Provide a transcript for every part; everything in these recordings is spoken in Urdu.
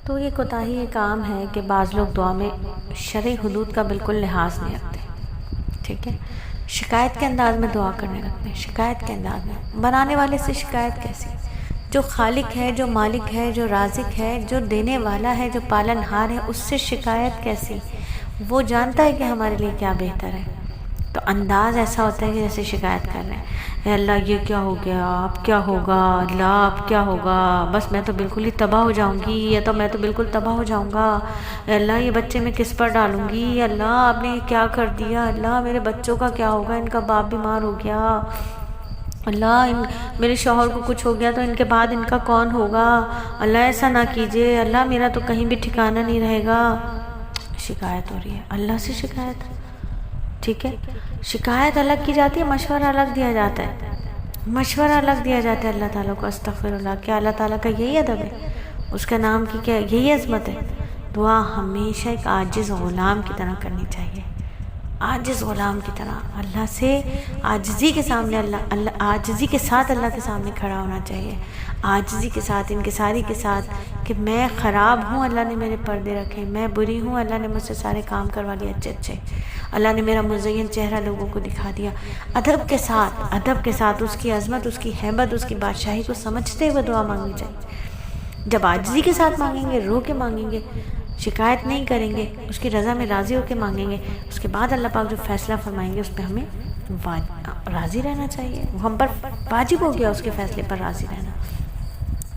تو یہ کوتاہی ایک عام ہے کہ بعض لوگ دعا میں شرعی حدود کا بالکل لحاظ نہیں رکھتے، ٹھیک ہے، شکایت کے انداز میں دعا کرنے لگتے ہیں، شکایت کے انداز میں۔ بنانے والے سے شکایت کیسی؟ جو خالق ہے، جو مالک ہے، جو رازق ہے، جو دینے والا ہے، جو پالن ہار ہے، اس سے شکایت کیسی؟ وہ جانتا ہے کہ ہمارے لیے کیا بہتر ہے۔ تو انداز ایسا ہوتا ہے کہ جیسے شکایت کر رہے ہیں، اے اللہ یہ کیا ہو گیا، اب کیا ہوگا، اللہ اب کیا ہوگا، بس میں تو بالکل ہی تباہ ہو جاؤں گی، یا تو میں تو بالکل تباہ ہو جاؤں گا، اے اللہ یہ بچے میں کس پر ڈالوں گی، اللہ آپ نے کیا کر دیا، اللہ میرے بچوں کا کیا ہوگا، ان کا باپ بیمار ہو گیا، اللہ میرے شوہر کو کچھ ہو گیا تو ان کے بعد ان کا کون ہوگا، اللہ ایسا نہ کیجئے، اللہ میرا تو کہیں بھی ٹھکانہ نہیں رہے گا۔ شکایت ہو رہی ہے، اللہ سے شکایت، ٹھیک ہے، شکایت الگ کی جاتی ہے، مشورہ الگ دیا جاتا ہے، مشورہ الگ دیا جاتا ہے اللہ تعالیٰ کو۔ استغفر اللہ، کیا اللہ تعالیٰ کا یہی ادب ہے؟ اس کے نام کی کیا یہی عظمت ہے؟ دعا ہمیشہ ایک عاجز غلام کی طرح کرنی چاہیے، عاجز غلام کی طرح، اللہ سے عاجزی کے سامنے، اللہ عاجزی کے ساتھ اللہ کے سامنے کھڑا ہونا چاہیے، عاجزی کے ساتھ، انکساری کے ساتھ، کہ میں خراب ہوں، اللہ نے میرے پردے رکھے، میں بری ہوں، اللہ نے مجھ سے سارے کام کروا لیے اچھے اچھے، اللہ نے میرا مزین چہرہ لوگوں کو دکھا دیا۔ ادب کے ساتھ، ادب کے ساتھ، اس کی عظمت، اس کی ہیبت، اس کی بادشاہی کو سمجھتے ہوئے دعا مانگنی چاہیے۔ جب عاجزی کے ساتھ مانگیں گے، رو کے مانگیں گے، شکایت نہیں کریں گے، اس کی رضا میں راضی ہو کے مانگیں گے، اس کے بعد اللہ پاک جو فیصلہ فرمائیں گے اس پہ ہمیں راضی رہنا چاہیے، وہ ہم پر واجب ہو گیا اس کے فیصلے پر راضی رہنا،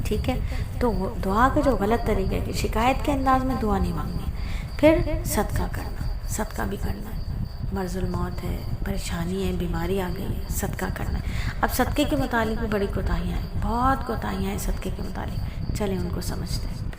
ٹھیک ہے۔ تو دعا کا جو غلط طریقہ ہے کہ شکایت کے انداز میں دعا نہیں مانگنی، پھر صدقہ کرنا، صدقہ بھی کرنا ہے، مرض الموت ہے، پریشانی ہے، بیماری آ گئی ہے، صدقہ کرنا ہے۔ اب صدقے کے متعلق بھی بڑی کوتاہیاں ہیں، بہت کوتاہیاں ہیں صدقے کے متعلق، چلیں ان کو سمجھتے ہیں۔